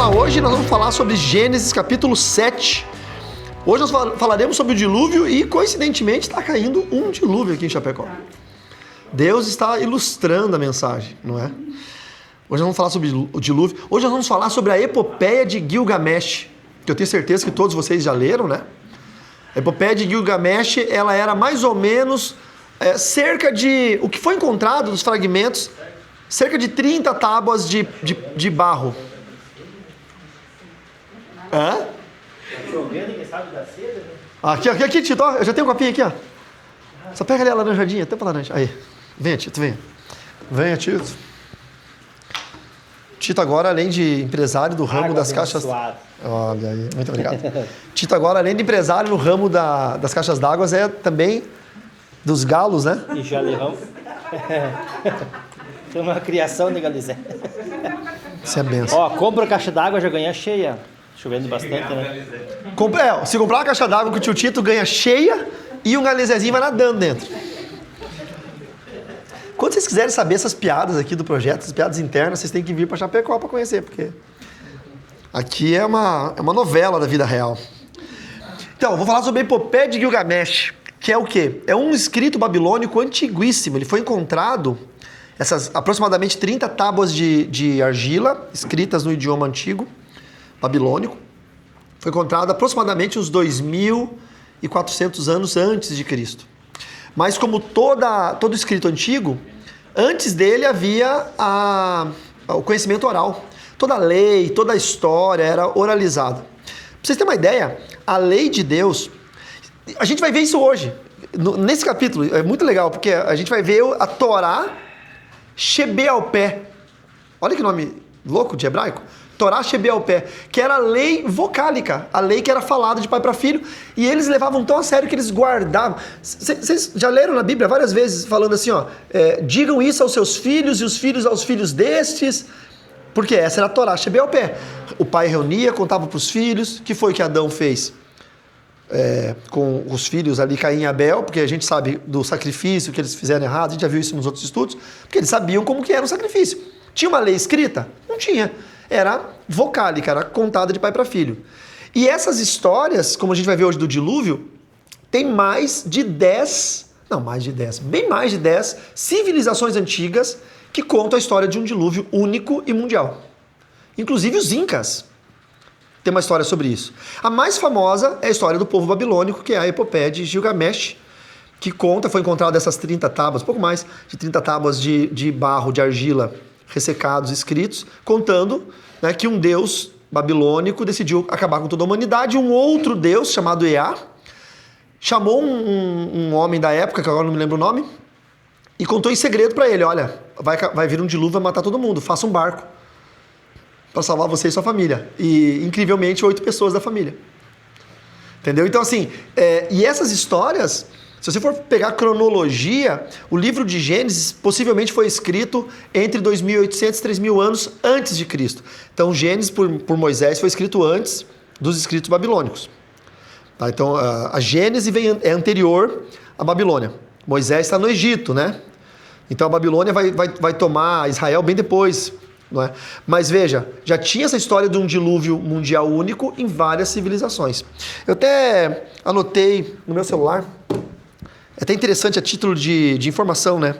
lá, hoje nós vamos falar sobre Gênesis capítulo 7. Hoje nós falaremos sobre o dilúvio e, coincidentemente, está caindo um dilúvio aqui em Chapecó. Deus está ilustrando a mensagem, não é? Hoje nós vamos falar sobre o dilúvio. Hoje nós vamos falar sobre a epopeia de Gilgamesh, que eu tenho certeza que todos vocês já leram, né? A epopeia de Gilgamesh, ela era mais ou menos cerca de... O que foi encontrado nos fragmentos, cerca de 30 tábuas de barro. Hã? Aqui, Tito, ó, eu já tenho um copinho aqui, ó. Só pega ali a laranjadinha, tampa a laranja. Aí, venha, Tito, venha. Venha, Tito. Tito agora, além de empresário do ramo das caixas... Olha aí, muito obrigado. Tito agora, além de empresário no ramo das caixas d'água, é também dos galos, né? E já levamos. Tem uma criação de Galizé. Isso é benção. Ó, compra a caixa d'água, já ganha cheia. Chovendo bastante, né? Se comprar uma caixa d'água que o tio Tito ganha cheia e um galizezinho vai nadando dentro. Quando vocês quiserem saber essas piadas aqui do projeto, essas piadas internas, vocês têm que vir para Chapecó para conhecer, porque aqui é uma novela da vida real. Então, vou falar sobre a epopeia de Gilgamesh, que é o quê? É um escrito babilônico antiguíssimo. Ele foi encontrado, essas aproximadamente 30 tábuas de argila, escritas no idioma antigo, babilônico. Foi encontrado aproximadamente uns 2.400 anos antes de Cristo. Mas como todo escrito antigo, antes dele havia o conhecimento oral. Toda a lei, toda a história era oralizada. Pra vocês terem uma ideia, a lei de Deus... A gente vai ver isso hoje. Nesse capítulo, é muito legal, porque a gente vai ver a Torá Shebealpé. Olha que nome louco de hebraico. Torá Shebealpé, que era a lei vocálica, a lei que era falada de pai para filho, e eles levavam tão a sério que eles guardavam. Vocês já leram na Bíblia várias vezes falando assim, ó, digam isso aos seus filhos e os filhos aos filhos destes, porque essa era a Torá Shebealpé. O pai reunia, contava para os filhos. O que foi que Adão fez com os filhos ali, Caim e Abel? Porque a gente sabe do sacrifício que eles fizeram errado, a gente já viu isso nos outros estudos, porque eles sabiam como que era o sacrifício. Tinha uma lei escrita? Não tinha. Era vocálica, era contada de pai para filho. E essas histórias, como a gente vai ver hoje do dilúvio, tem bem mais de 10 civilizações antigas que contam a história de um dilúvio único e mundial. Inclusive os incas têm uma história sobre isso. A mais famosa é a história do povo babilônico, que é a epopeia de Gilgamesh, que foi encontrado essas 30 tábuas, pouco mais de 30 tábuas de barro, de argila, ressecados, escritos, contando, né, que um deus babilônico decidiu acabar com toda a humanidade, e um outro deus, chamado Ea, chamou um homem da época, que agora não me lembro o nome, e contou em segredo para ele, olha, vai vir um dilúvio, vai matar todo mundo, faça um barco para salvar você e sua família. E, incrivelmente, 8 pessoas da família. Entendeu? Então, assim, e essas histórias... Se você for pegar a cronologia, o livro de Gênesis possivelmente foi escrito entre 2.800 e 3.000 anos antes de Cristo. Então, Gênesis, por Moisés, foi escrito antes dos escritos babilônicos. Tá? Então, a Gênesis é anterior à Babilônia. Moisés está no Egito, né? Então, a Babilônia vai tomar Israel bem depois. Não é? Mas veja, já tinha essa história de um dilúvio mundial único em várias civilizações. Eu até anotei no meu celular... É até interessante a título de informação, né?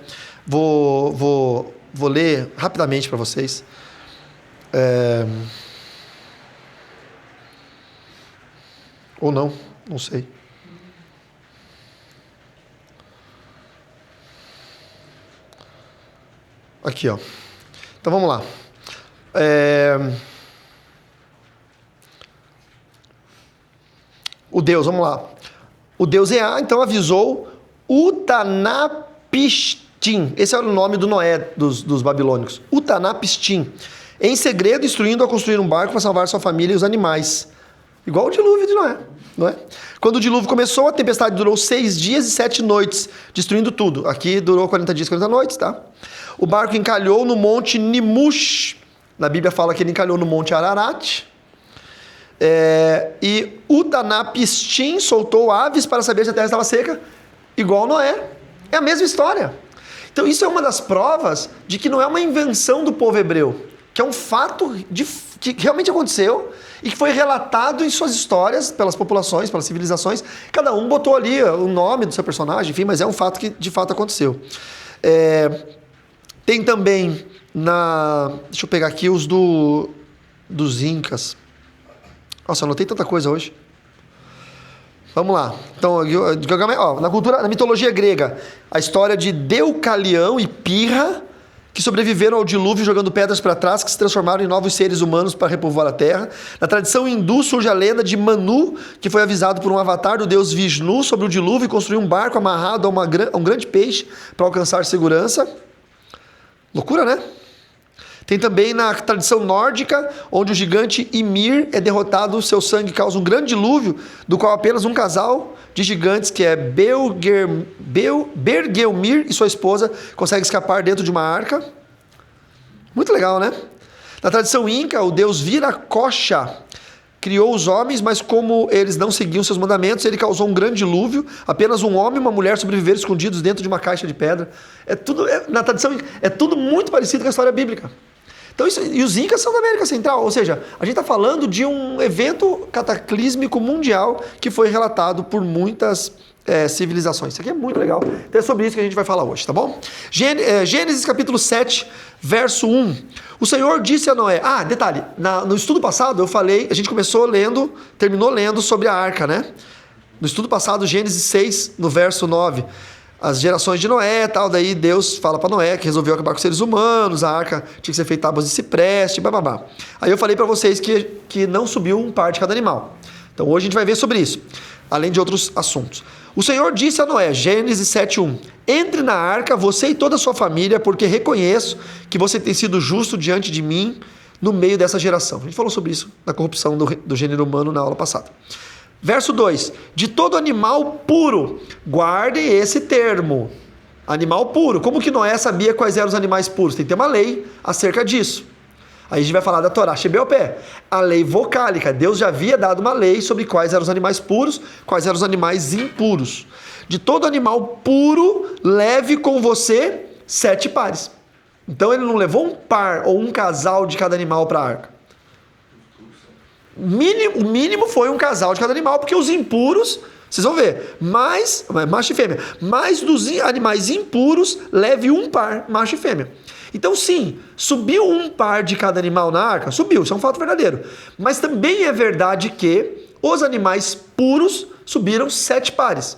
Vou ler rapidamente para vocês. Ou não sei. Aqui, ó. Então vamos lá. Vamos lá. O deus Ea, então, avisou Utanapistim, esse era o nome do Noé dos babilônicos, Utanapistim, em segredo instruindo a construir um barco para salvar sua família e os animais, igual o dilúvio de Noé, não é? Quando o dilúvio começou, a tempestade durou 6 dias e 7 noites, destruindo tudo. Aqui durou 40 dias e 40 noites, tá? O barco encalhou no monte Nimush, na Bíblia fala que ele encalhou no monte Ararat, e Utanapistim soltou aves para saber se a terra estava seca, igual Noé. É a mesma história. Então isso é uma das provas de que não é uma invenção do povo hebreu. que é um fato que realmente aconteceu e que foi relatado em suas histórias pelas populações, pelas civilizações. Cada um botou ali o nome do seu personagem, enfim, mas é um fato que de fato aconteceu. Tem também deixa eu pegar aqui os dos Incas. Nossa, eu anotei tanta coisa hoje. Vamos lá. Então, na mitologia grega, a história de Deucalião e Pirra, que sobreviveram ao dilúvio jogando pedras para trás, que se transformaram em novos seres humanos para repovoar a Terra. Na tradição hindu surge a lenda de Manu, que foi avisado por um avatar do deus Vishnu sobre o dilúvio e construiu um barco amarrado a um grande peixe para alcançar segurança. Loucura, né? Tem também na tradição nórdica, onde o gigante Ymir é derrotado, seu sangue causa um grande dilúvio, do qual apenas um casal de gigantes, que é Bergelmir e sua esposa, consegue escapar dentro de uma arca. Muito legal, né? Na tradição inca, o deus Viracocha criou os homens, mas como eles não seguiam seus mandamentos, ele causou um grande dilúvio. Apenas um homem e uma mulher sobreviveram escondidos dentro de uma caixa de pedra. Na tradição inca, é tudo muito parecido com a história bíblica. Então, e os Incas são da América Central, ou seja, a gente está falando de um evento cataclísmico mundial que foi relatado por muitas civilizações. Isso aqui é muito legal. Então é sobre isso que a gente vai falar hoje, tá bom? Gênesis capítulo 7, verso 1. O Senhor disse a Noé... detalhe, no estudo passado eu falei, a gente terminou lendo sobre a arca, né? No estudo passado, Gênesis 6, no verso 9... as gerações de Noé e tal, daí Deus fala para Noé que resolveu acabar com os seres humanos, a arca tinha que ser feita tábuas de cipreste, bababá. Aí eu falei para vocês que não subiu um par de cada animal. Então hoje a gente vai ver sobre isso, além de outros assuntos. O Senhor disse a Noé, Gênesis 7:1, entre na arca, você e toda a sua família, porque reconheço que você tem sido justo diante de mim no meio dessa geração. A gente falou sobre isso na corrupção do gênero humano na aula passada. Verso 2, de todo animal puro, guardem esse termo, animal puro. Como que Noé sabia quais eram os animais puros? Tem que ter uma lei acerca disso. Aí a gente vai falar da Torá Shebeopé, a lei vocálica. Deus já havia dado uma lei sobre quais eram os animais puros, quais eram os animais impuros. De todo animal puro, leve com você 7 pares. Então ele não levou um par ou um casal de cada animal para a arca. O mínimo foi um casal de cada animal, porque os impuros, vocês vão ver, macho e fêmea, mais dos animais impuros, leve um par, macho e fêmea. Então sim, subiu um par de cada animal na arca? Subiu, isso é um fato verdadeiro. Mas também é verdade que os animais puros subiram 7 pares.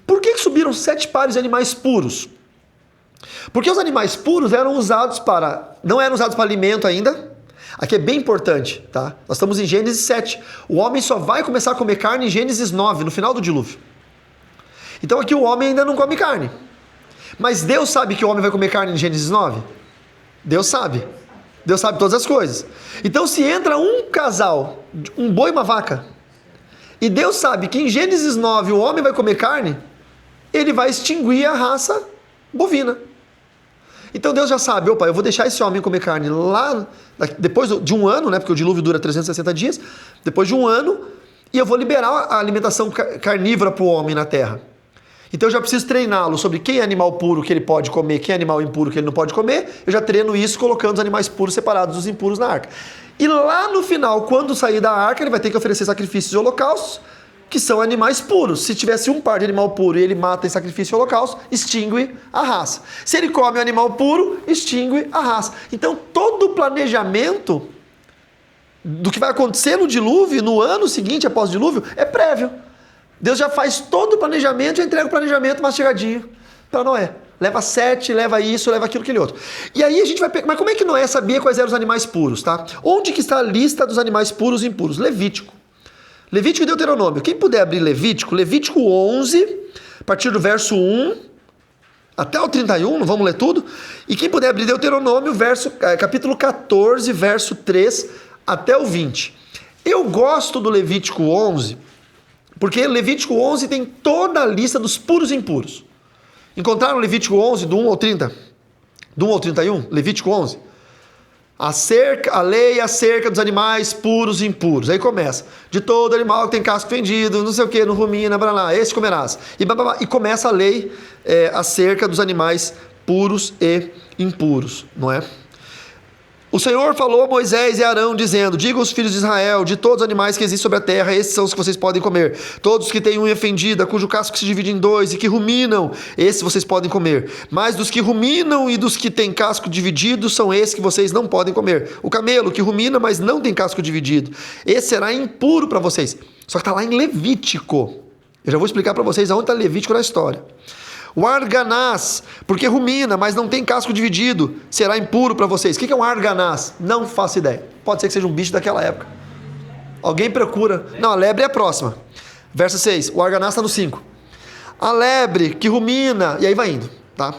Por que subiram 7 pares de animais puros? Porque os animais puros não eram usados para alimento ainda. Aqui é bem importante, tá? Nós estamos em Gênesis 7. O homem só vai começar a comer carne em Gênesis 9, no final do dilúvio. Então aqui o homem ainda não come carne. Mas Deus sabe que o homem vai comer carne em Gênesis 9? Deus sabe. Deus sabe todas as coisas. Então se entra um casal, um boi e uma vaca, e Deus sabe que em Gênesis 9 o homem vai comer carne, ele vai extinguir a raça bovina. Então Deus já sabe, eu vou deixar esse homem comer carne lá, depois de um ano, né, porque o dilúvio dura 360 dias, depois de um ano, e eu vou liberar a alimentação carnívora para o homem na terra. Então eu já preciso treiná-lo sobre quem é animal puro que ele pode comer, quem é animal impuro que ele não pode comer, eu já treino isso colocando os animais puros separados dos impuros na arca. E lá no final, quando sair da arca, ele vai ter que oferecer sacrifícios e holocaustos, que são animais puros. Se tivesse um par de animal puro e ele mata em sacrifício e holocausto, extingue a raça. Se ele come um animal puro, extingue a raça. Então todo o planejamento do que vai acontecer no dilúvio, no ano seguinte após o dilúvio, é prévio. Deus já faz todo o planejamento e entrega o planejamento mastigadinho para Noé. Leva 7, leva isso, leva aquilo, aquele outro. E aí a gente vai pegar... Mas como é que Noé sabia quais eram os animais puros, tá? Onde que está a lista dos animais puros e impuros? Levítico. Levítico e Deuteronômio. Quem puder abrir Levítico 11, a partir do verso 1 até o 31, não vamos ler tudo. E quem puder abrir Deuteronômio, capítulo 14, verso 3 até o 20. Eu gosto do Levítico 11, porque Levítico 11 tem toda a lista dos puros e impuros. Encontraram Levítico 11, do 1 ao 30? Do 1 ao 31? Levítico 11? A lei acerca dos animais puros e impuros. Aí começa. De todo animal que tem casco fendido, não sei o que, não rumina, blá, esse comerás. E começa a lei acerca dos animais puros e impuros, não é? O Senhor falou a Moisés e Arão, dizendo: diga aos filhos de Israel, de todos os animais que existem sobre a terra, esses são os que vocês podem comer. Todos que têm unha fendida, cujo casco se divide em dois, e que ruminam, esses vocês podem comer. Mas dos que ruminam e dos que têm casco dividido, são esses que vocês não podem comer. O camelo que rumina, mas não tem casco dividido, esse será impuro para vocês. Só que está lá em Levítico. Eu já vou explicar para vocês aonde está Levítico na história. O arganaz, porque rumina, mas não tem casco dividido, será impuro para vocês. O que é um arganaz? Não faço ideia. Pode ser que seja um bicho daquela época. Alguém procura. Não, a lebre é a próxima. Verso 6. O arganaz está no 5. A lebre que rumina, e aí vai indo, tá?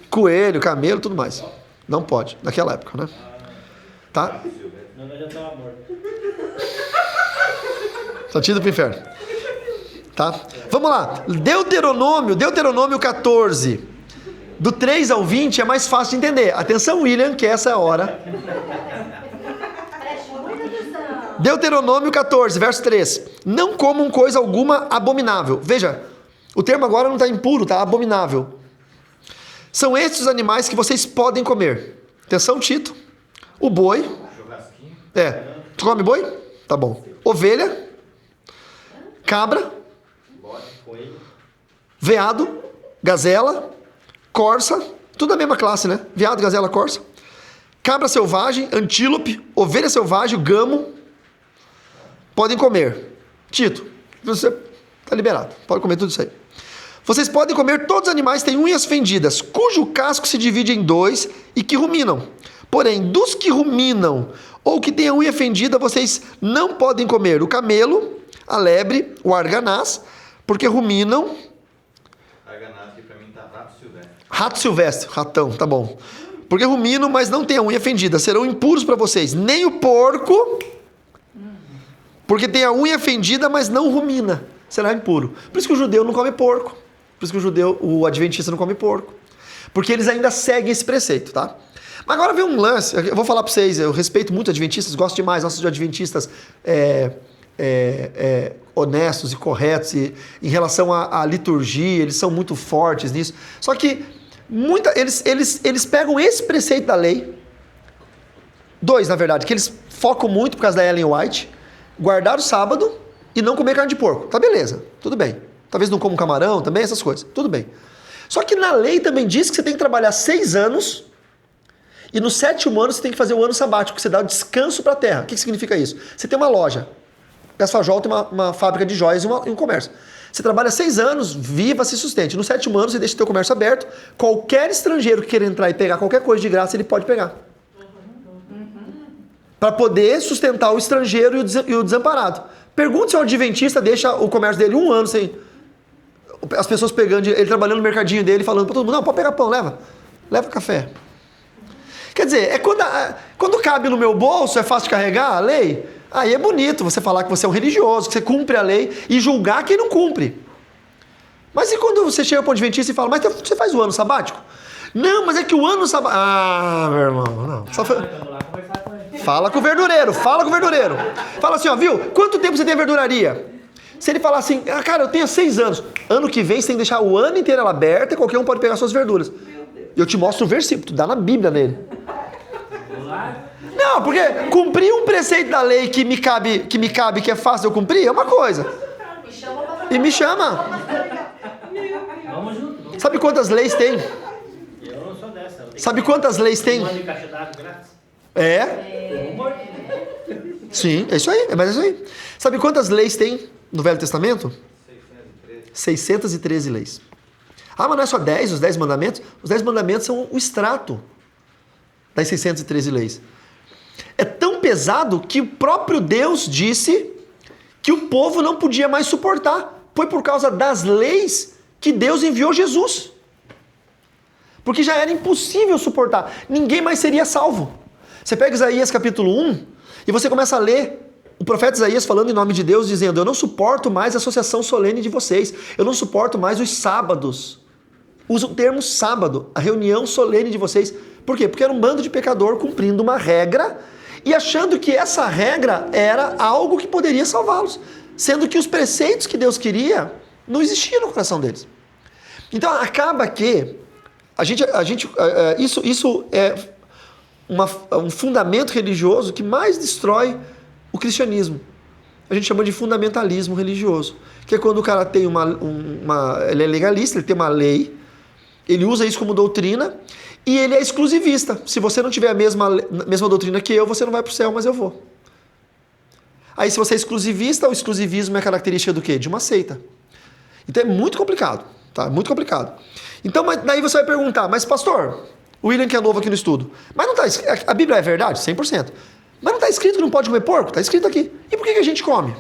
Coelho, camelo, tudo mais. Não pode, naquela época, né? Tá? Não, já estava morto. Só tira pro inferno. Tá? Vamos lá. Deuteronômio 14. Do 3 ao 20 é mais fácil de entender. Atenção, William, que essa é a hora. Deuteronômio 14, verso 3. Não comam coisa alguma abominável. Veja, o termo agora não está impuro, está abominável. São estes os animais que vocês podem comer. Atenção, Tito. O boi. Tu come boi? Tá bom. Ovelha. Cabra. Veado, gazela, corça, tudo da mesma classe, né? Veado, gazela, corça. Cabra selvagem, antílope, ovelha selvagem, gamo. Podem comer. Tito, você está liberado. Pode comer tudo isso aí. Vocês podem comer todos os animais que têm unhas fendidas, cujo casco se divide em dois e que ruminam. Porém, dos que ruminam ou que têm a unha fendida, vocês não podem comer o camelo, a lebre, o arganaz, porque ruminam. Arganaz, que pra mim tá rato silvestre. Rato silvestre, ratão, tá bom. Porque ruminam, mas não tem a unha fendida. Serão impuros para vocês. Nem o porco, porque tem a unha fendida, mas não rumina. Será impuro. Por isso que o judeu não come porco. Por isso que o adventista não come porco. Porque eles ainda seguem esse preceito, tá? Mas agora vem um lance. Eu vou falar para vocês. Eu respeito muito adventistas, gosto demais. Nossos adventistas honestos e corretos em relação à liturgia, eles são muito fortes nisso. Só que eles pegam esse preceito da lei, dois na verdade, que eles focam muito por causa da Ellen White, guardar o sábado e não comer carne de porco. Tá, beleza, tudo bem. Talvez não coma camarão também, essas coisas, tudo bem. Só que na lei também diz que você tem que trabalhar 6 anos e no 7º ano você tem que fazer o ano sabático, que você dá o descanso para a terra. O que significa isso? Você tem uma loja. Pesfajol tem uma fábrica de joias e um comércio. Você trabalha 6 anos, viva, se sustente. No 7º ano, você deixa o seu comércio aberto. Qualquer estrangeiro que queira entrar e pegar qualquer coisa de graça, ele pode pegar. Para poder sustentar o estrangeiro e o desamparado. Pergunte se o adventista deixa o comércio dele 1 ano sem... As pessoas pegando, ele trabalhando no mercadinho dele, falando para todo mundo, não, pode pegar pão, leva café. Quer dizer, quando cabe no meu bolso, é fácil de carregar a lei, aí é bonito você falar que você é um religioso, que você cumpre a lei e julgar quem não cumpre. Mas e quando você chega para o adventista e fala, mas você faz o ano sabático? Não, mas é que o ano sabático... Ah, meu irmão, não. Fala com o verdureiro. Fala assim, ó, viu? Quanto tempo você tem a verduraria? Se ele falar assim, cara, eu tenho 6 anos. Ano que vem você tem que deixar o ano inteiro ela aberta e qualquer um pode pegar suas verduras. Eu te mostro o versículo, tu dá na Bíblia nele. Não, porque cumprir um preceito da lei que me cabe, que é fácil eu cumprir, é uma coisa. E me chama. Sabe quantas leis tem? Eu não sou dessa. Sabe quantas leis tem? Um ano de caixa d'água grátis. Sim, é isso aí, mas é isso aí. Sabe quantas leis tem no Velho Testamento? 613 leis. Ah, mas não é só 10, os 10 mandamentos? Os 10 mandamentos são o extrato das 613 leis. É tão pesado que o próprio Deus disse que o povo não podia mais suportar. Foi por causa das leis que Deus enviou Jesus. Porque já era impossível suportar. Ninguém mais seria salvo. Você pega Isaías capítulo 1 e você começa a ler o profeta Isaías falando em nome de Deus, dizendo, eu não suporto mais a associação solene de vocês. Eu não suporto mais os sábados. Usa o termo sábado, a reunião solene de vocês. Por quê? Porque era um bando de pecador cumprindo uma regra e achando que essa regra era algo que poderia salvá-los. Sendo que os preceitos que Deus queria não existiam no coração deles. Então acaba que isso um fundamento religioso que mais destrói o cristianismo. A gente chama de fundamentalismo religioso, que é quando o cara tem ele é legalista, ele tem uma lei, ele usa isso como doutrina e ele é exclusivista. Se você não tiver a mesma doutrina que eu, você não vai para o céu, mas eu vou. Aí se você é exclusivista, o exclusivismo é característica do quê? De uma seita. Então é muito complicado, tá? Muito complicado. Então daí você vai perguntar, mas pastor, o William que é novo aqui no estudo, mas não tá, a Bíblia é verdade? 100%. Mas não está escrito que não pode comer porco? Está escrito aqui. E por que a gente come?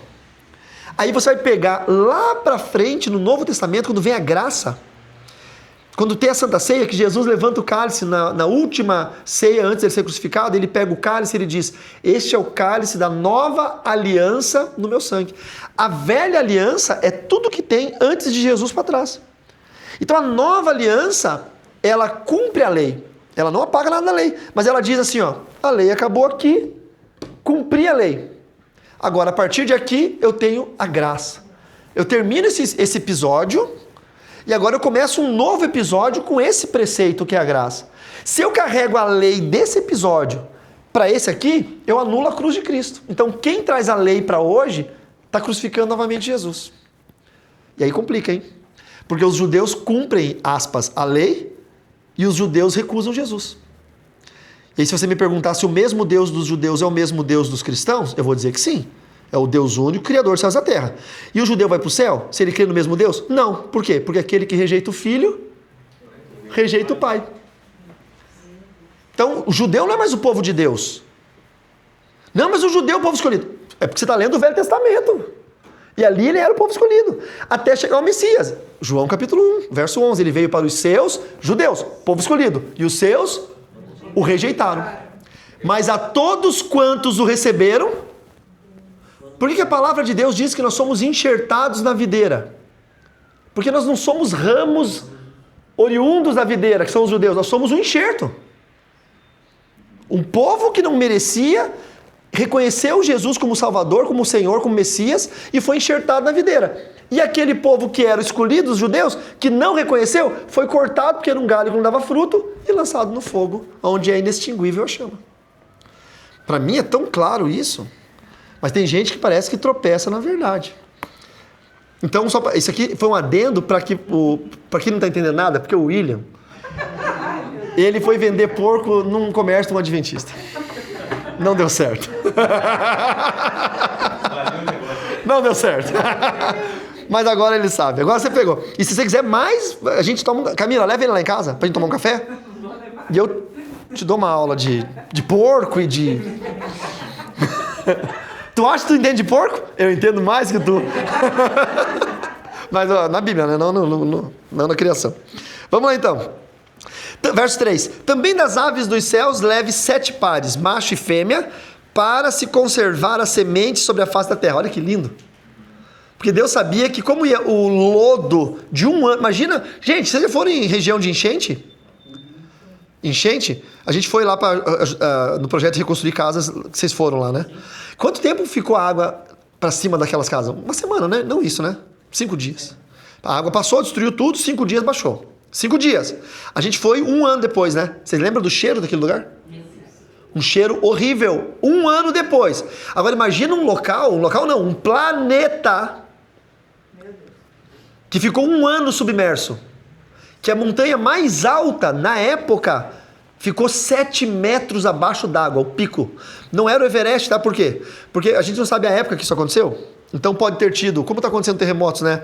Aí você vai pegar lá para frente no Novo Testamento, quando vem a graça, quando tem a Santa Ceia, que Jesus levanta o cálice na última ceia antes de ele ser crucificado, ele pega o cálice e ele diz, este é o cálice da nova aliança no meu sangue. A velha aliança é tudo que tem antes de Jesus para trás. Então a nova aliança, ela cumpre a lei. Ela não apaga nada da lei, mas ela diz assim, ó, a lei acabou aqui, cumpri a lei. Agora, a partir de aqui, eu tenho a graça. Eu termino esse episódio e agora eu começo um novo episódio com esse preceito que é a graça. Se eu carrego a lei desse episódio para esse aqui, eu anulo a cruz de Cristo. Então, quem traz a lei para hoje está crucificando novamente Jesus. E aí complica, hein? Porque os judeus cumprem, aspas, a lei e os judeus recusam Jesus. E aí se você me perguntar se o mesmo Deus dos judeus é o mesmo Deus dos cristãos, eu vou dizer que sim. É o Deus único, Criador dos céus e da terra. E o judeu vai para o céu se ele crê no mesmo Deus? Não. Por quê? Porque aquele que rejeita o filho, rejeita o pai. Então, o judeu não é mais o povo de Deus. Não, mas o judeu é o povo escolhido. É porque você está lendo o Velho Testamento. E ali ele era o povo escolhido. Até chegar o Messias. João capítulo 1, verso 11. Ele veio para os seus judeus, povo escolhido. E os seus o rejeitaram. Mas a todos quantos o receberam... Por que a palavra de Deus diz que nós somos enxertados na videira? Porque nós não somos ramos oriundos da videira, que são os judeus. Nós somos um enxerto. Um povo que não merecia reconheceu Jesus como Salvador, como Senhor, como Messias e foi enxertado na videira. E aquele povo que era escolhido, os judeus, que não reconheceu, foi cortado porque era um galho que não dava fruto e lançado no fogo, onde é inextinguível a chama. Para mim é tão claro isso, mas tem gente que parece que tropeça na verdade. Então, isso aqui foi um adendo para quem não está entendendo nada, porque o William, ele foi vender porco num comércio de um adventista. Não deu certo. Não deu certo. Mas agora ele sabe. Agora você pegou. E se você quiser mais, a gente toma... Camila, leva ele lá em casa pra gente tomar um café. E eu te dou uma aula de porco e de... Tu acha que tu entende de porco? Eu entendo mais que tu. Mas ó, na Bíblia, né? Não na criação. Vamos lá então. Verso 3. Também das aves dos céus leve 7 pares, macho e fêmea, para se conservar a semente sobre a face da terra. Olha que lindo. Porque Deus sabia que como ia o lodo de um ano... Imagina, gente, vocês já foram em região de enchente? Enchente? A gente foi lá no projeto de reconstruir casas, que vocês foram lá, né? Quanto tempo ficou a água para cima daquelas casas? Uma semana, né? Não isso, né? 5 dias. A água passou, destruiu tudo, 5 dias baixou. 5 dias. A gente foi 1 ano depois, né? Vocês lembram do cheiro daquele lugar? Um cheiro horrível. 1 ano depois. Agora imagina um planeta que ficou 1 ano submerso. Que a montanha mais alta, na época, ficou 7 metros abaixo d'água, o pico. Não era o Everest, tá? Por quê? Porque a gente não sabe a época que isso aconteceu. Então pode ter tido, como está acontecendo terremotos, né?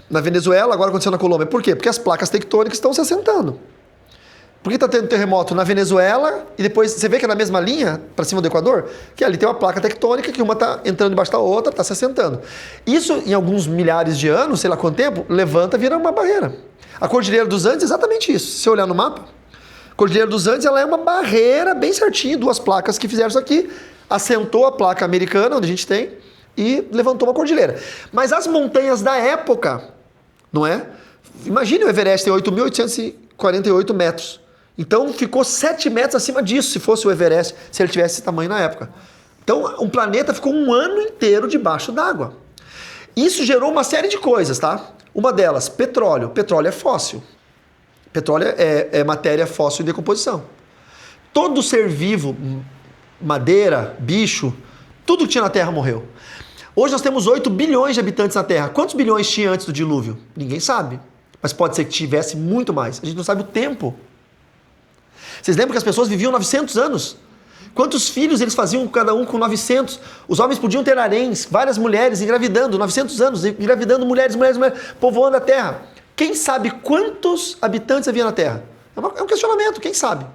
Na Venezuela, agora aconteceu na Colômbia. Por quê? Porque as placas tectônicas estão se assentando. Por que está tendo terremoto na Venezuela e depois, você vê que é na mesma linha, para cima do Equador, que ali tem uma placa tectônica que uma está entrando debaixo da outra, está se assentando. Isso, em alguns milhares de anos, sei lá quanto tempo, levanta, vira uma barreira. A Cordilheira dos Andes é exatamente isso. Se você olhar no mapa, a Cordilheira dos Andes ela é uma barreira bem certinho, 2 placas que fizeram isso aqui, assentou a placa americana, onde a gente tem, e levantou uma cordilheira. Mas as montanhas da época, não é? Imagine o Everest tem 8.848 metros. Então ficou 7 metros acima disso, se fosse o Everest, se ele tivesse esse tamanho na época. Então o planeta ficou 1 ano inteiro debaixo d'água. Isso gerou uma série de coisas, tá? Uma delas, petróleo. Petróleo é fóssil. Petróleo é matéria fóssil em decomposição. todo ser vivo, madeira, bicho, tudo que tinha na Terra morreu. Hoje nós temos 8 bilhões de habitantes na Terra. Quantos bilhões tinha antes do dilúvio? Ninguém sabe. Mas pode ser que tivesse muito mais. A gente não sabe o tempo. Vocês lembram que as pessoas viviam 900 anos? Quantos filhos eles faziam, cada um com 900? Os homens podiam ter haréns, várias mulheres engravidando, 900 anos, engravidando mulheres, povoando a Terra. Quem sabe quantos habitantes havia na Terra? É um questionamento, quem sabe?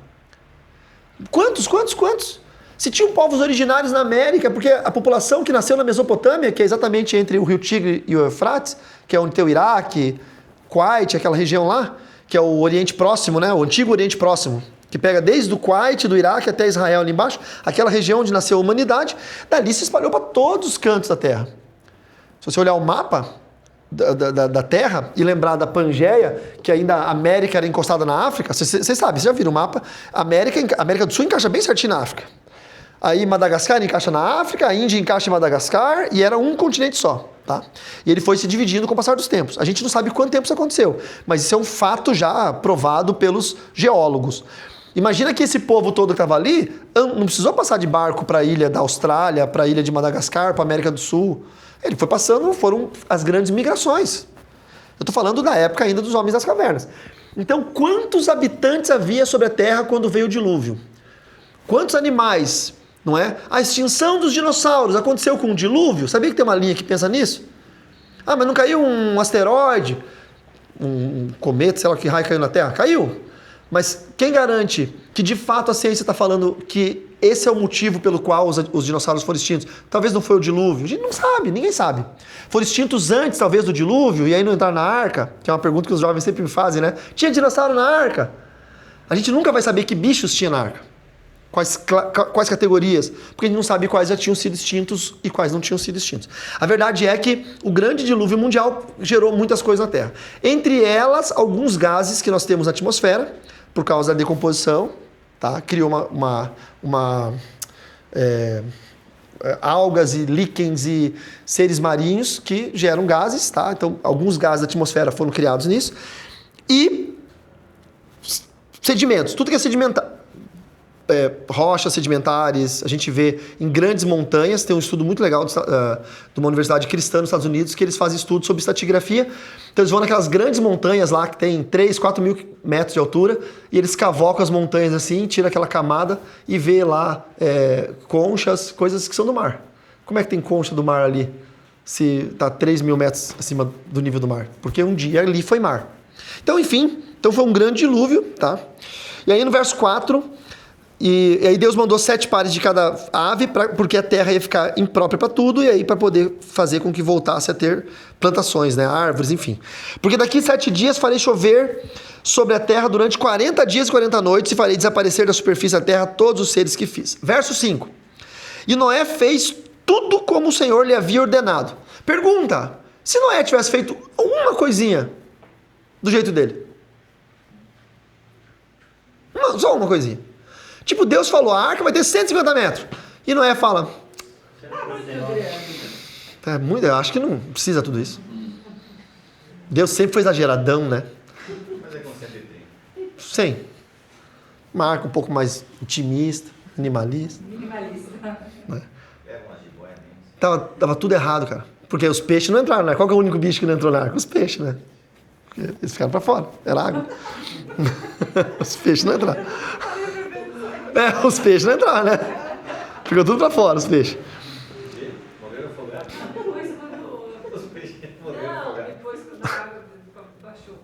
Quantos? Se tinham povos originários na América, porque a população que nasceu na Mesopotâmia, que é exatamente entre o rio Tigre e o Eufrates, que é onde tem o Iraque, Kuwait, aquela região lá, que é o Oriente Próximo, né? O antigo Oriente Próximo, que pega desde o Kuwait, do Iraque até Israel ali embaixo, aquela região onde nasceu a humanidade, dali se espalhou para todos os cantos da Terra. Se você olhar o mapa da Terra e lembrar da Pangeia, que ainda a América era encostada na África, vocês sabem, vocês já viram o mapa, a América do Sul encaixa bem certinho na África. Aí Madagascar encaixa na África, a Índia encaixa em Madagascar, e era um continente só, tá? E ele foi se dividindo com o passar dos tempos. A gente não sabe quanto tempo isso aconteceu, mas isso é um fato já provado pelos geólogos. Imagina que esse povo todo que estava ali não precisou passar de barco para a ilha da Austrália, para a ilha de Madagascar, para a América do Sul. Ele foi passando, foram as grandes migrações. Eu estou falando da época ainda dos homens das cavernas. Então, quantos habitantes havia sobre a Terra quando veio o dilúvio? Quantos animais, não é? A extinção dos dinossauros aconteceu com o dilúvio? Sabia que tem uma linha que pensa nisso? Ah, mas não caiu um asteroide, um cometa, sei lá que raio caiu na Terra? Caiu. Mas quem garante que de fato a ciência está falando que esse é o motivo pelo qual os dinossauros foram extintos? Talvez não foi o dilúvio. A gente não sabe, ninguém sabe. Foram extintos antes, talvez, do dilúvio e aí não entraram na arca? Que é uma pergunta que os jovens sempre me fazem, né? Tinha dinossauro na arca? A gente nunca vai saber que bichos tinha na arca. Quais categorias? Porque a gente não sabe quais já tinham sido extintos e quais não tinham sido extintos. A verdade é que o grande dilúvio mundial gerou muitas coisas na Terra. Entre elas, alguns gases que nós temos na atmosfera, por causa da decomposição, tá? Criou algas e líquens e seres marinhos que geram gases, tá? Então, alguns gases da atmosfera foram criados nisso. E sedimentos, tudo que é sedimentar. Rochas sedimentares, a gente vê em grandes montanhas, tem um estudo muito legal de uma universidade cristã nos Estados Unidos, que eles fazem estudos sobre estratigrafia. Então eles vão naquelas grandes montanhas lá, que tem 3, 4 mil metros de altura, e eles cavocam as montanhas assim, tiram aquela camada e vê lá conchas, coisas que são do mar. Como é que tem concha do mar ali, se está 3 mil metros acima do nível do mar? Porque um dia ali foi mar. Então, enfim, foi um grande dilúvio, tá? E aí no verso 4... E aí Deus mandou 7 pares de cada ave, porque a terra ia ficar imprópria para tudo, e aí para poder fazer com que voltasse a ter plantações, né, árvores, enfim. Porque daqui 7 dias farei chover sobre a terra durante 40 dias e 40 noites, e farei desaparecer da superfície da terra todos os seres que fiz. Verso 5. E Noé fez tudo como o Senhor lhe havia ordenado. Pergunta, se Noé tivesse feito uma coisinha do jeito dele? Só uma coisinha. Tipo, Deus falou, a arca vai ter 150 metros. E Noé fala... eu acho que não precisa tudo isso. Deus sempre foi exageradão, né? Mas é com 130. 100. Uma arca um pouco mais otimista, minimalista. Né? Tava tudo errado, cara. Porque os peixes não entraram, né? Qual que é o único bicho que não entrou na arca? Os peixes, né? Porque eles ficaram pra fora. Era água. Os peixes não entraram. Os peixes não entraram, né? Ficou tudo pra fora, os peixes. Morreram afogados? Os peixes morreram afogados. Não, depois que a água baixou.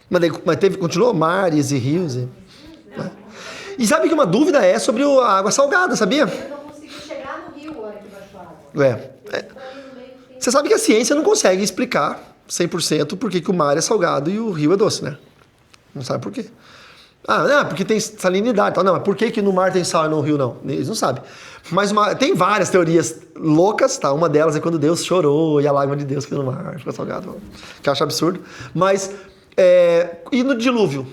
Mas continuou mares e rios. Né? E sabe que uma dúvida é sobre a água salgada, sabia? Eu não consegui chegar no rio a hora que baixou a água. Você sabe que a ciência não consegue explicar 100% por que o mar é salgado e o rio é doce, né? Não sabe por quê. Porque tem salinidade. Não, mas por que no mar tem sal e no rio não? Eles não sabem. Mas tem várias teorias loucas, tá? Uma delas é quando Deus chorou e a lágrima de Deus caiu no mar, ficou salgado. Que eu acho absurdo. Mas, e no dilúvio?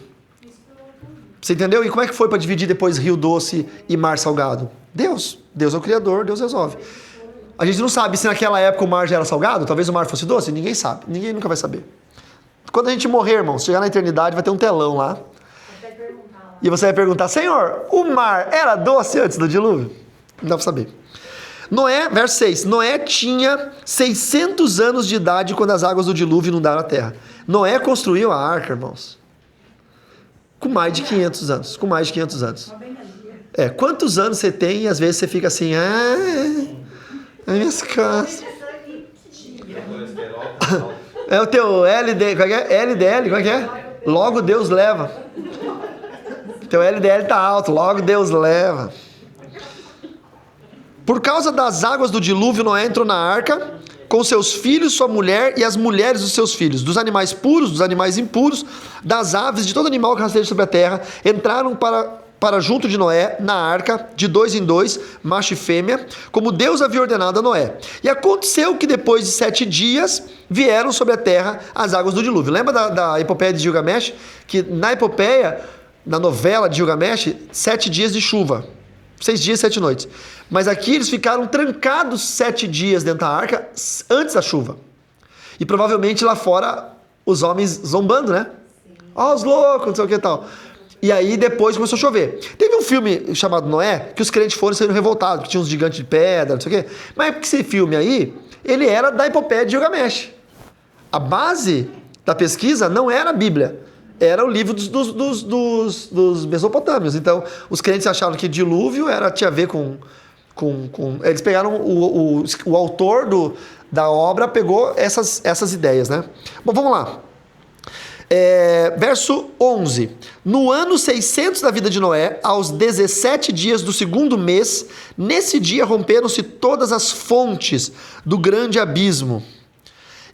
Você entendeu? E como é que foi para dividir depois rio doce e mar salgado? Deus. Deus é o Criador, Deus resolve. A gente não sabe se naquela época o mar já era salgado, talvez o mar fosse doce, ninguém sabe. Ninguém nunca vai saber. Quando a gente morrer, irmão, chegar na eternidade, vai ter um telão lá. Vai perguntar lá. E você vai perguntar, Senhor, o mar era doce antes do dilúvio? Não dá para saber. Noé, verso 6, Noé tinha 600 anos de idade quando as águas do dilúvio inundaram a terra. Noé construiu a arca, irmãos, com mais de 500 anos. Com mais de 500 anos. Quantos anos você tem e às vezes você fica assim, minhas casas. É o teu LD, qual é? LDL, qual é? Logo Deus leva. Teu LDL tá alto, logo Deus leva. Por causa das águas do dilúvio, Noé entrou na arca com seus filhos, sua mulher e as mulheres dos seus filhos. Dos animais puros, dos animais impuros, das aves, de todo animal que rasteja sobre a terra, entraram para junto de Noé na arca, de 2 em 2, macho e fêmea, como Deus havia ordenado a Noé. E aconteceu que depois de 7 dias vieram sobre a terra as águas do dilúvio. Lembra da epopeia de Gilgamesh? Que na epopeia, na novela de Gilgamesh, 7 dias de chuva. 6 dias e 7 noites. Mas aqui eles ficaram trancados 7 dias dentro da arca antes da chuva. E provavelmente lá fora os homens zombando, né? Ó, os loucos, não sei o que e tal. E aí depois começou a chover. Teve um filme chamado Noé, que os crentes foram sendo revoltados, que tinha uns gigantes de pedra, não sei o quê. Mas esse filme aí, ele era da epopeia de Gilgamesh. A base da pesquisa não era a Bíblia. Era o livro dos mesopotâmios. Então, os crentes acharam que dilúvio tinha a ver com eles pegaram o autor da obra, pegou essas ideias, né? Bom, vamos lá. Verso 11. No ano 600 da vida de Noé, aos 17 dias do 2º mês, nesse dia romperam-se todas as fontes do grande abismo.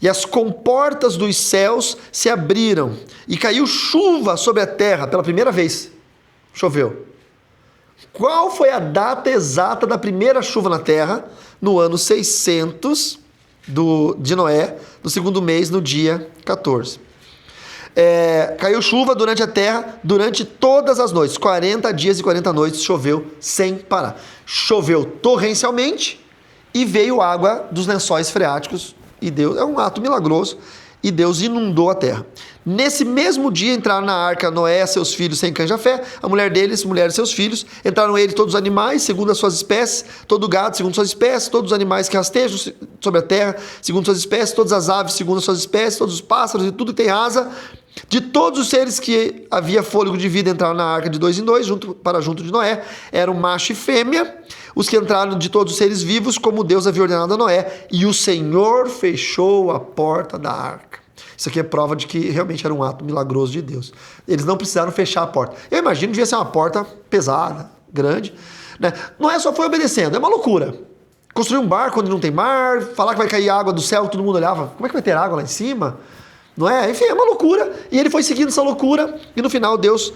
E as comportas dos céus se abriram, e caiu chuva sobre a terra pela primeira vez. Choveu. Qual foi a data exata da primeira chuva na terra? No ano 600 de Noé, no 2º mês, no dia 14. Caiu chuva durante a terra, durante todas as noites. 40 dias e 40 noites choveu sem parar. Choveu torrencialmente e veio água dos lençóis freáticos. E Deus, é um ato milagroso, e Deus inundou a terra. Nesse mesmo dia entraram na arca Noé, seus filhos sem cães de fé, a mulher deles, mulher de seus filhos, entraram ele todos os animais, segundo as suas espécies, todo o gado, segundo suas espécies, todos os animais que rastejam sobre a terra, segundo suas espécies, todas as aves, segundo as suas espécies, todos os pássaros e tudo que tem asa. De todos os seres que havia fôlego de vida entraram na arca de 2 em 2, para junto de Noé, eram macho e fêmea, os que entraram de todos os seres vivos, como Deus havia ordenado a Noé, e o Senhor fechou a porta da arca. Isso aqui é prova de que realmente era um ato milagroso de Deus. Eles não precisaram fechar a porta. Eu imagino que devia ser uma porta pesada, grande, né? Noé só foi obedecendo, é uma loucura. Construir um barco onde não tem mar, falar que vai cair água do céu, todo mundo olhava, como é que vai ter água lá em cima? Não é? Enfim, é uma loucura. E ele foi seguindo essa loucura e no final Deus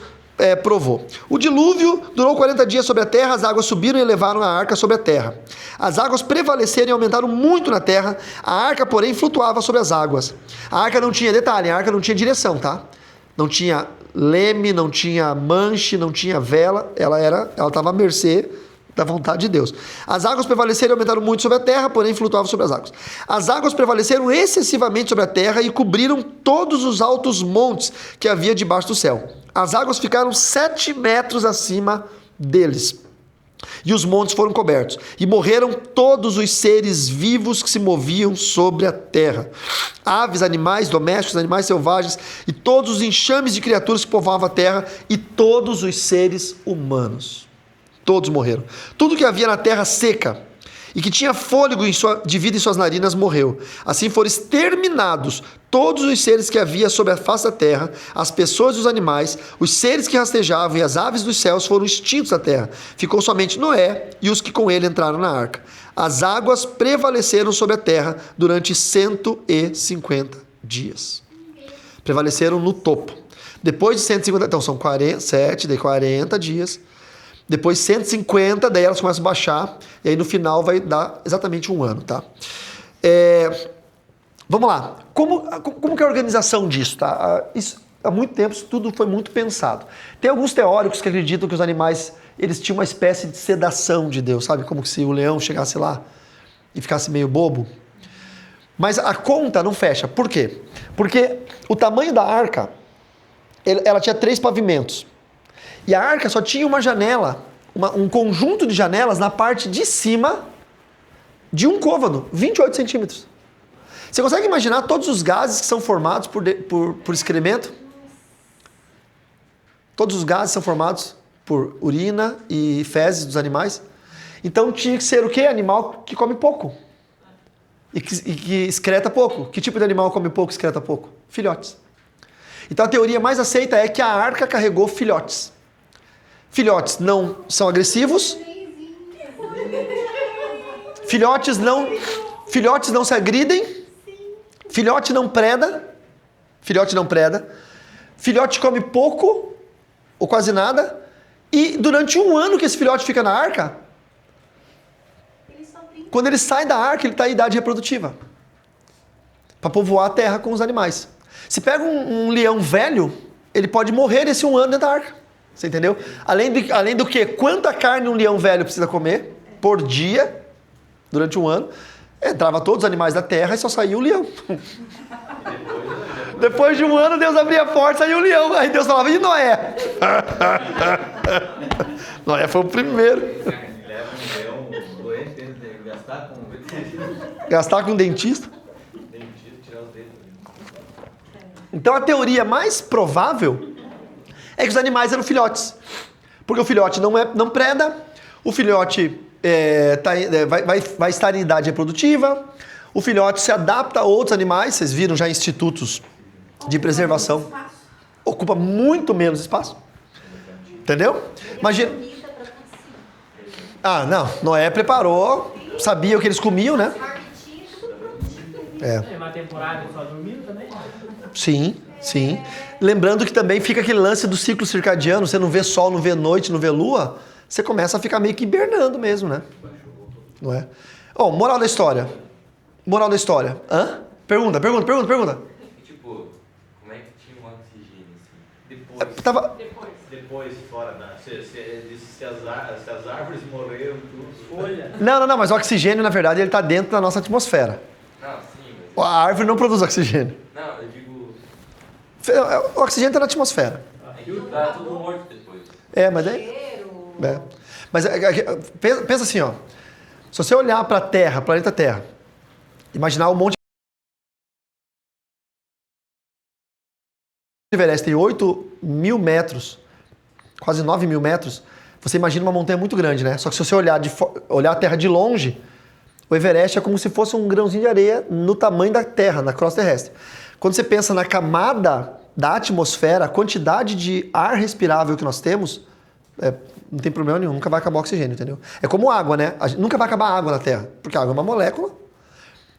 provou. O dilúvio durou 40 dias sobre a terra, as águas subiram e levaram a arca sobre a terra. As águas prevaleceram e aumentaram muito na terra, a arca, porém, flutuava sobre as águas. A arca não tinha, detalhe, a arca não tinha direção, tá? Não tinha leme, não tinha manche, não tinha vela, ela estava à mercê da vontade de Deus. As águas prevaleceram e aumentaram muito sobre a terra, porém flutuavam sobre as águas. As águas prevaleceram excessivamente sobre a terra e cobriram todos os altos montes que havia debaixo do céu. As águas ficaram 7 metros acima deles. E os montes foram cobertos. E morreram todos os seres vivos que se moviam sobre a terra. Aves, animais domésticos, animais selvagens, e todos os enxames de criaturas que povoavam a terra, e todos os seres humanos. Todos morreram. Tudo que havia na terra seca e que tinha fôlego de vida em suas narinas morreu. Assim foram exterminados todos os seres que havia sobre a face da terra, as pessoas e os animais, os seres que rastejavam e as aves dos céus foram extintos da terra. Ficou somente Noé e os que com ele entraram na arca. As águas prevaleceram sobre a terra durante 150 dias. Prevaleceram no topo. Depois de 150, então são 40 dias. Depois 150, daí elas começam a baixar, e aí no final vai dar exatamente 1 ano, tá? Vamos lá. Como que é a organização disso, tá? Há muito tempo isso tudo foi muito pensado. Tem alguns teóricos que acreditam que os animais, eles tinham uma espécie de sedação de Deus, sabe? Como se o leão chegasse lá e ficasse meio bobo. Mas a conta não fecha. Por quê? Porque o tamanho da arca, ela tinha 3 pavimentos. E a arca só tinha uma janela, um conjunto de janelas na parte de cima de um côvado, 28 centímetros. Você consegue imaginar todos os gases que são formados por excremento? Todos os gases são formados por urina e fezes dos animais. Então tinha que ser o quê? Animal que come pouco. E que excreta pouco. Que tipo de animal come pouco e excreta pouco? Filhotes. Então a teoria mais aceita é que a arca carregou filhotes. Filhotes não são agressivos. Filhotes não se agridem. Filhote não preda. Filhote não preda. Filhote come pouco ou quase nada. E durante um ano que esse filhote fica na arca, quando ele sai da arca, ele está em idade reprodutiva. Para povoar a terra com os animais. Se pega um leão velho, ele pode morrer nesse um ano dentro da arca. Você entendeu? Além do que, quanta carne um leão velho precisa comer por dia, durante um ano, entrava todos os animais da terra e só saía o leão. Depois de um ano, Deus abria a porta e saiu o leão. Aí Deus falava, e Noé? Noé foi o primeiro. Leva um leão doente, gastar com veterinário. Gastar com um dentista. Tirar os dedos. Então a teoria mais provável é que os animais eram filhotes. Porque o filhote não preda, o filhote vai estar em idade reprodutiva, o filhote se adapta a outros animais, vocês viram já institutos de preservação. Ocupa muito menos espaço. Entendeu? Imagina. Ah, não. Noé preparou, sabia o que eles comiam, né? É uma temporada só dormindo também? Sim, sim. Lembrando que também fica aquele lance do ciclo circadiano, você não vê sol, não vê noite, não vê lua, você começa a ficar meio que hibernando mesmo, né? Não é? Ó, moral da história. Moral da história. Hã? Pergunta. Tipo, como é que tinha um oxigênio assim? Depois fora da... Se as árvores morreram, tudo... Folha. Não, mas o oxigênio, na verdade, ele está dentro da nossa atmosfera. Não, sim, mas... A árvore não produz oxigênio. Não, eu digo... O oxigênio está na atmosfera. Tá tudo morto depois. Mas aí... Mas pensa assim, ó. Se você olhar para a Terra, planeta Terra, imaginar um monte de Everest tem 8.000 metros, quase 9.000 metros, você imagina uma montanha muito grande, né? Só que se você olhar a Terra de longe, o Everest é como se fosse um grãozinho de areia no tamanho da Terra, na crosta terrestre. Quando você pensa na camada da atmosfera, a quantidade de ar respirável que nós temos, não tem problema nenhum, nunca vai acabar o oxigênio, entendeu? É como água, né? Nunca vai acabar a água na Terra, porque a água é uma molécula.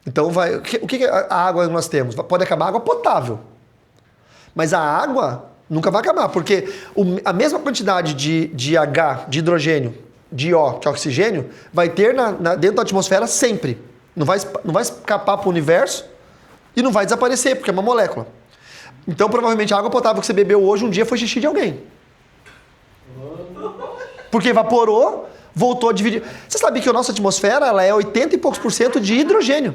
Então, o que a água que nós temos? Pode acabar a água potável. Mas a água nunca vai acabar, porque a mesma quantidade de H, de hidrogênio, de O, que é oxigênio, vai ter dentro da atmosfera sempre. Não vai escapar para o universo e não vai desaparecer, porque é uma molécula. Então, provavelmente, a água potável que você bebeu hoje, um dia foi xixi de alguém. Porque evaporou, voltou a dividir. Você sabe que a nossa atmosfera ela é 80 e poucos % de hidrogênio.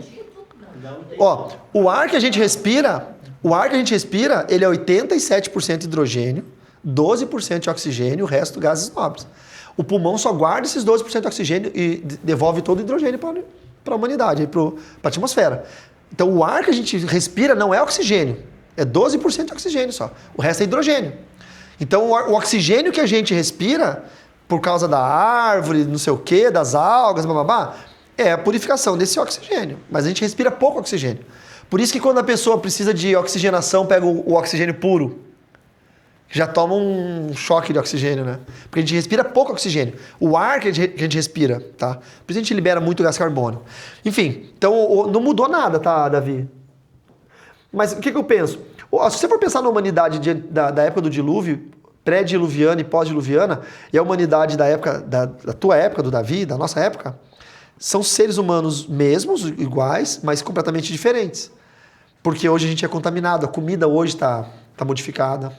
Ó, o ar que a gente respira, ele é 87% hidrogênio, 12% de oxigênio, o resto gases nobres. O pulmão só guarda esses 12% de oxigênio e devolve todo o hidrogênio para a humanidade, para a atmosfera. Então o ar que a gente respira não é oxigênio, é 12% de oxigênio só. O resto é hidrogênio. Então o oxigênio que a gente respira, por causa da árvore, não sei o quê, das algas, bababá, é a purificação desse oxigênio. Mas a gente respira pouco oxigênio. Por isso que quando a pessoa precisa de oxigenação, pega o oxigênio puro, já toma um choque de oxigênio, né? Porque a gente respira pouco oxigênio. O ar que a gente respira, tá? Por isso a gente libera muito gás carbônico. Enfim, então não mudou nada, tá, Davi? Mas o que eu penso? Se você for pensar na humanidade da época do dilúvio, pré-diluviana e pós-diluviana, e a humanidade da época, da tua época, do Davi, da nossa época, são seres humanos mesmos, iguais, mas completamente diferentes. Porque hoje a gente é contaminado, a comida hoje está modificada,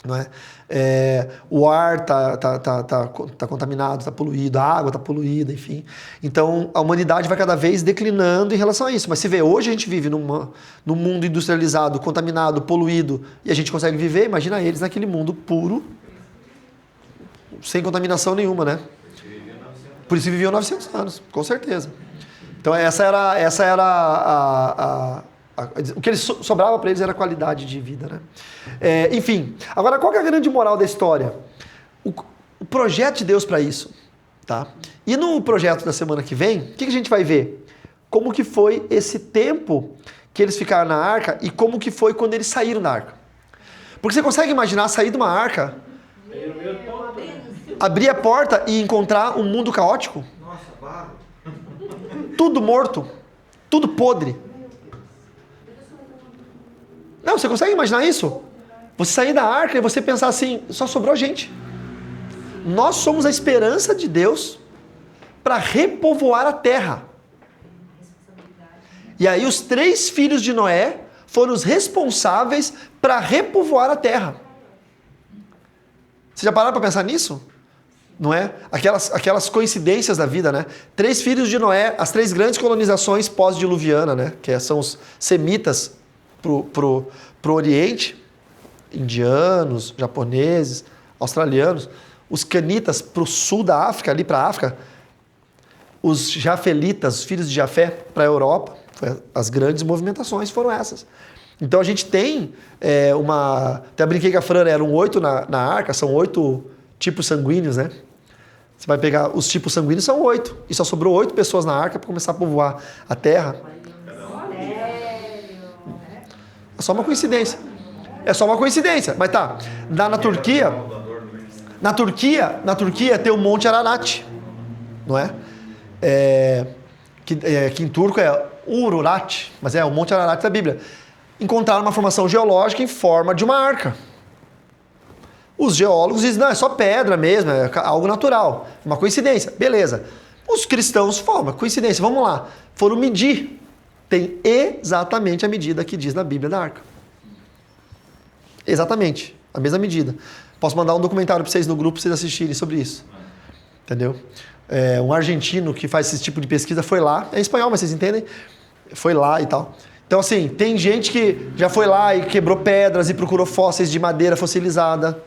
não é? O ar está contaminado, está poluído, a água está poluída, enfim. Então a humanidade vai cada vez declinando em relação a isso. Mas se vê, hoje a gente vive num mundo industrializado, contaminado, poluído, e a gente consegue viver, imagina eles naquele mundo puro, sem contaminação nenhuma, né? Por isso viveu 900 anos, com certeza. Então essa era o que sobrava para eles era a qualidade de vida, né? Enfim, agora qual que é a grande moral da história? O projeto de Deus para isso, tá? E no projeto da semana que vem, o que a gente vai ver? Como que foi esse tempo que eles ficaram na arca e como que foi quando eles saíram da arca. Porque você consegue imaginar sair de uma arca, abrir a porta e encontrar um mundo caótico? Nossa, barro. Tudo morto, tudo podre. Não, você consegue imaginar isso? Você sair da arca e você pensar assim, só sobrou gente. Nós somos a esperança de Deus para repovoar a terra. E aí os 3 filhos de Noé foram os responsáveis para repovoar a terra. Você já pararam para pensar nisso? Não é? Aquelas coincidências da vida, né? 3 filhos de Noé, as 3 grandes colonizações pós-diluviana, né? Que são os semitas pro Oriente, indianos, japoneses, australianos, os canitas para o sul da África, ali para a África, os jafelitas, os filhos de Jafé, para a Europa. As grandes movimentações foram essas. Então a gente tem até brinquei com a Fran, eram 8 na arca, são 8 tipos sanguíneos, né? Você vai pegar os tipos sanguíneos, são 8. E só sobrou 8 pessoas na arca para começar a povoar a terra. É só uma coincidência. É só uma coincidência. Mas tá, na Turquia tem o Monte Ararat, não é? Que em turco é Ururat, mas é o Monte Ararat da Bíblia. Encontraram uma formação geológica em forma de uma arca. Os geólogos dizem, não, é só pedra mesmo, é algo natural, uma coincidência, beleza. Os cristãos falam, coincidência, vamos lá, foram medir, tem exatamente a medida que diz na Bíblia da arca. Exatamente, a mesma medida. Posso mandar um documentário para vocês no grupo, para vocês assistirem sobre isso. Entendeu? Um argentino que faz esse tipo de pesquisa foi lá, é em espanhol, mas vocês entendem? Foi lá e tal. Então, assim, tem gente que já foi lá e quebrou pedras e procurou fósseis de madeira fossilizada.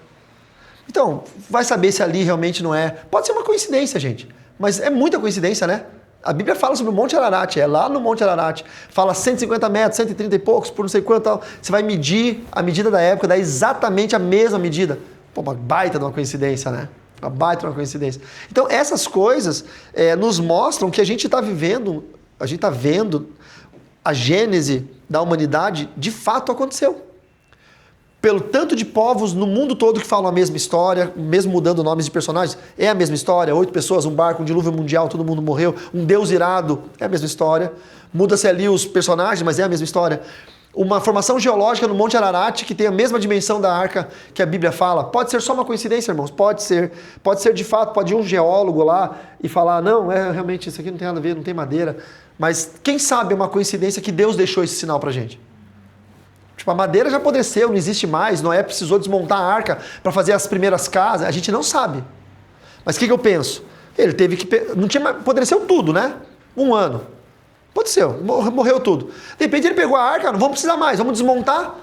Então, vai saber se ali realmente não é. Pode ser uma coincidência, gente, mas é muita coincidência, né? A Bíblia fala sobre o Monte Ararat, é lá no Monte Ararat. Fala 150 metros, 130 e poucos, por não sei quanto tal. Você vai medir, a medida da época dá exatamente a mesma medida. Pô, uma baita de uma coincidência, né? Uma baita de uma coincidência. Então, essas coisas nos mostram que a gente está vivendo, a gente está vendo a gênese da humanidade de fato aconteceu. Pelo tanto de povos no mundo todo que falam a mesma história, mesmo mudando nomes de personagens, é a mesma história, 8 pessoas, um barco, um dilúvio mundial, todo mundo morreu, um Deus irado, é a mesma história. Muda-se ali os personagens, mas é a mesma história. Uma formação geológica no Monte Ararat que tem a mesma dimensão da arca que a Bíblia fala. Pode ser só uma coincidência, irmãos, pode ser de fato, pode ir um geólogo lá e falar, não, realmente isso aqui não tem nada a ver, não tem madeira. Mas quem sabe é uma coincidência que Deus deixou esse sinal pra gente. Tipo, a madeira já apodreceu, não existe mais, Noé precisou desmontar a arca para fazer as primeiras casas, a gente não sabe. Mas o que eu penso? Ele teve que... Não tinha, apodreceu tudo, né? 1 ano. Apodreceu, morreu tudo. De repente ele pegou a arca, não vamos precisar mais, vamos desmontar,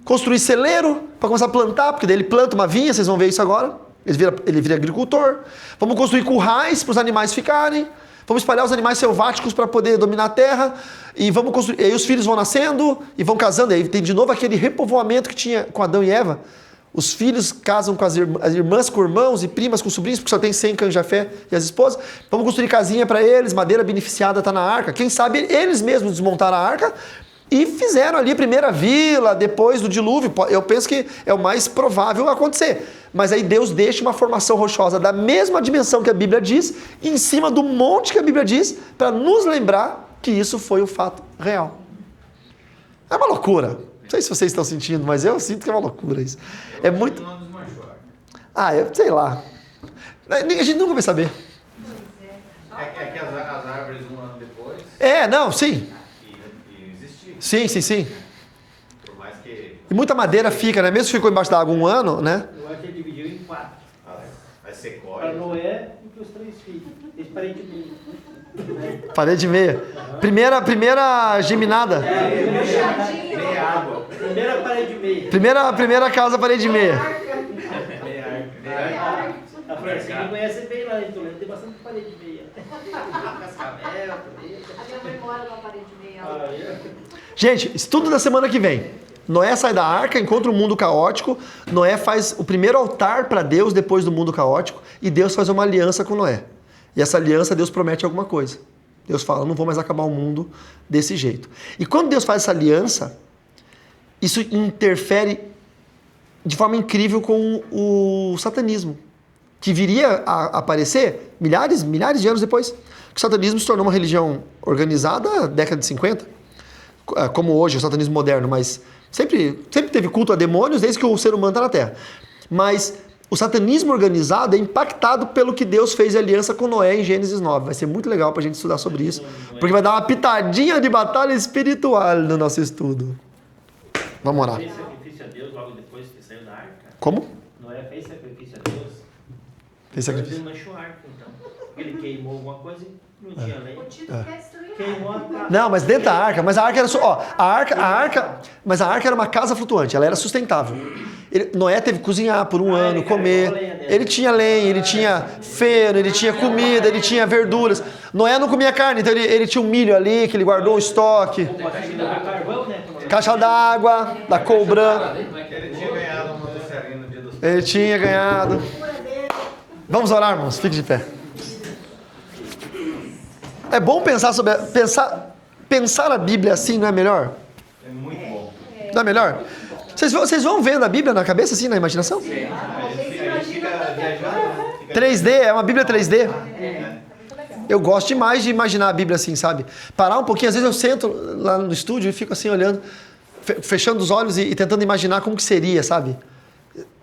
construir celeiro para começar a plantar, porque daí ele planta uma vinha, vocês vão ver isso agora. Ele vira agricultor. Vamos construir currais para os animais ficarem. Vamos espalhar os animais selváticos para poder dominar a terra. E vamos construir. E aí os filhos vão nascendo e vão casando. E aí tem de novo aquele repovoamento que tinha com Adão e Eva. Os filhos casam com as irmãs com irmãos e primas com sobrinhos, porque só tem 100 cães de Jafé e as esposas. Vamos construir casinha para eles, madeira beneficiada está na arca. Quem sabe eles mesmos desmontaram a arca e fizeram ali a primeira vila, depois do dilúvio. Eu penso que é o mais provável acontecer. Mas aí Deus deixa uma formação rochosa da mesma dimensão que a Bíblia diz, em cima do monte que a Bíblia diz, para nos lembrar que isso foi o fato real. É uma loucura. Não sei se vocês estão sentindo, mas eu sinto que é uma loucura isso. É muito... sei lá. A gente nunca vai saber. É que as árvores 1 ano depois... sim. E Sim. Por mais que... E muita madeira fica, né? Mesmo que ficou embaixo da água 1 ano, né? Eu acho que ele dividiu em 4. Vai ser código. Para Noé e para os 3 filhos. Esse parente dele. Parede e meia. Primeira geminada. Meia água. Primeira parede e meia. Primeira casa, parede e meia. Meia água. A Francine conhece bem lá em Toledo, tem bastante parede meia. Cascavel, Toledo. A minha mãe mora numa parede meia. Gente, estudo da semana que vem. Noé sai da arca, encontra um mundo caótico. Noé faz o primeiro altar para Deus depois do mundo caótico. E Deus faz uma aliança com Noé. E essa aliança, Deus promete alguma coisa. Deus fala, não vou mais acabar o mundo desse jeito. E quando Deus faz essa aliança, isso interfere de forma incrível com o satanismo, que viria a aparecer milhares de anos depois. O satanismo se tornou uma religião organizada na década de 50, como hoje, o satanismo moderno, mas sempre teve culto a demônios desde que o ser humano está na Terra. Mas o satanismo organizado é impactado pelo que Deus fez em aliança com Noé em Gênesis 9. Vai ser muito legal para a gente estudar sobre isso, porque vai dar uma pitadinha de batalha espiritual no nosso estudo. Vamos orar. Fez sacrifício a Deus logo depois que saiu da arca? Como? Noé fez sacrifício a Deus? Fez sacrifício. Ele manchou a arca, então. Ele queimou alguma coisa e não tinha lenha. O Tito quer destruir a Queimou a casa. Não, mas dentro da arca, mas a arca era só, ó, mas a arca era uma casa flutuante, ela era sustentável. Noé teve que cozinhar por um ano, comer. Ele tinha lenha, ele tinha feno, ele tinha comida, ele tinha verduras. Noé não comia carne, então ele tinha um milho ali que ele guardou um estoque. Carvão, né? Caixa d'água, da cobra. Ele tinha ganhado uma doceria no dia dos... Ele tinha ganhado. Vamos orar, irmãos, fique de pé. É bom pensar a Bíblia assim, não é melhor? É muito bom. Não é melhor? Vocês vão vendo a Bíblia na cabeça, assim, na imaginação? Vocês Fica imaginam viajando. 3D, é uma Bíblia 3D. Eu gosto demais de imaginar a Bíblia assim, sabe? Parar um pouquinho, às vezes eu sento lá no estúdio e fico assim olhando, fechando os olhos e tentando imaginar como que seria, sabe?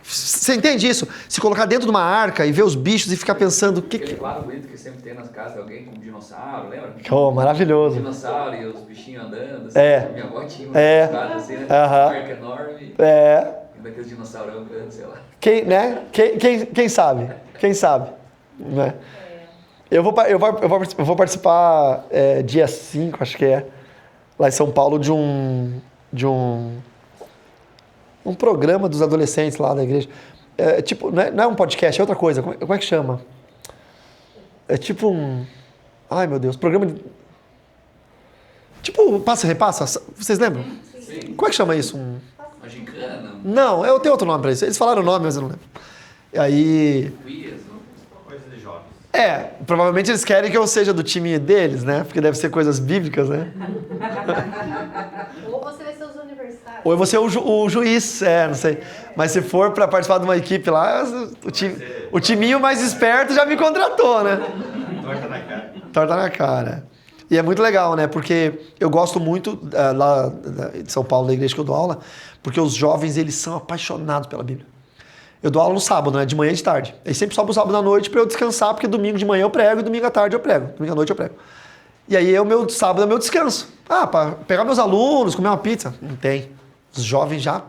Você entende isso? Se colocar dentro de uma arca e ver os bichos e ficar pensando o que... Aquele quadro bonito que sempre tem nas casas de alguém com um dinossauro, lembra? Oh, maravilhoso. Dinossauro e os bichinhos andando, assim. É. Minha avó tinha um quadro assim, né? Aham. Um parque enorme. É. E daqueles dinossaurão grandes, sei lá. Quem sabe? Quem sabe? Né? Eu vou participar dia 5, acho que é, lá em São Paulo, de um programa dos adolescentes lá da igreja. Tipo, não é um podcast, é outra coisa. Como é que chama? É tipo um... Ai, meu Deus. Programa de... Tipo, passa e repassa. Vocês lembram? Sim. Como é que chama isso? Uma gincana, Não, eu tenho outro nome pra isso. Eles falaram o nome, mas eu não lembro. E aí... quiz, Coisa de jovens. Provavelmente eles querem que eu seja do time deles, né? Porque deve ser coisas bíblicas, né? Ou você vai ser os universitários. Ou eu vou ser o juiz, não sei. Mas se for pra participar de uma equipe lá, o timinho mais esperto já me contratou, né? Torta na cara. Torta na cara. E é muito legal, né? Porque eu gosto muito lá de São Paulo, da igreja que eu dou aula, porque os jovens, eles são apaixonados pela Bíblia. Eu dou aula no sábado, né? De manhã e de tarde. Aí sempre sobe o sábado à noite para eu descansar, porque domingo de manhã eu prego e domingo à tarde eu prego. Domingo à noite eu prego. E aí o meu sábado é o meu descanso. Para pegar meus alunos, comer uma pizza. Não tem. Os jovens já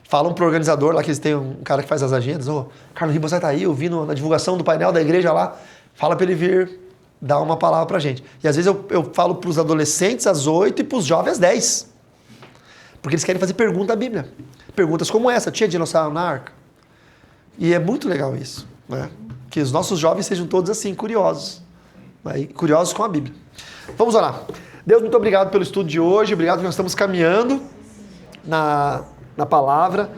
falam pro organizador lá, que eles têm um cara que faz as agendas. Carlos Ribas vai estar aí, eu vi na divulgação do painel da igreja lá. Fala para ele vir dar uma palavra pra gente. E às vezes eu falo pros adolescentes às 8 e pros jovens às 10. Porque eles querem fazer pergunta à Bíblia. Perguntas como essa. Tinha dinossauro na arca? E é muito legal isso, né? Que os nossos jovens sejam todos assim, curiosos. Né? E curiosos com a Bíblia. Vamos orar. Deus, muito obrigado pelo estudo de hoje. Obrigado porque nós estamos caminhando na palavra.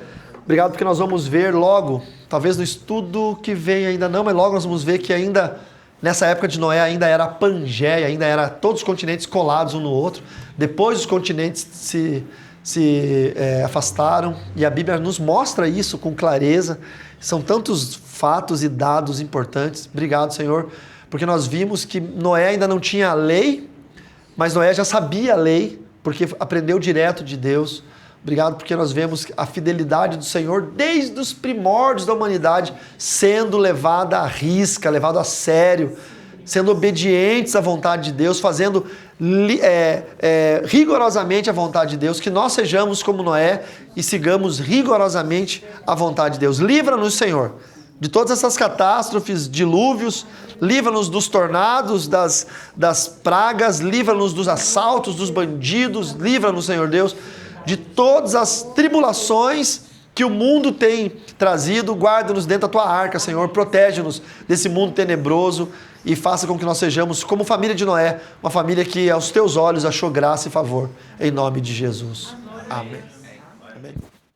Obrigado porque nós vamos ver logo, talvez no estudo que vem ainda não, mas logo nós vamos ver que ainda, nessa época de Noé, ainda era a Pangeia, ainda era todos os continentes colados um no outro. Depois os continentes se afastaram e a Bíblia nos mostra isso com clareza. São tantos fatos e dados importantes. Obrigado, Senhor, porque nós vimos que Noé ainda não tinha a lei, mas Noé já sabia a lei, porque aprendeu direto de Deus. Obrigado porque nós vemos a fidelidade do Senhor desde os primórdios da humanidade sendo levada à risca, levado a sério, sendo obedientes à vontade de Deus, fazendo rigorosamente a vontade de Deus, que nós sejamos como Noé e sigamos rigorosamente a vontade de Deus. Livra-nos, Senhor, de todas essas catástrofes, dilúvios, livra-nos dos tornados, das pragas, livra-nos dos assaltos, dos bandidos, livra-nos, Senhor Deus, de todas as tribulações que o mundo tem trazido, guarda-nos dentro da tua arca, Senhor, protege-nos desse mundo tenebroso e faça com que nós sejamos como família de Noé, uma família que aos teus olhos achou graça e favor, em nome de Jesus. Amém.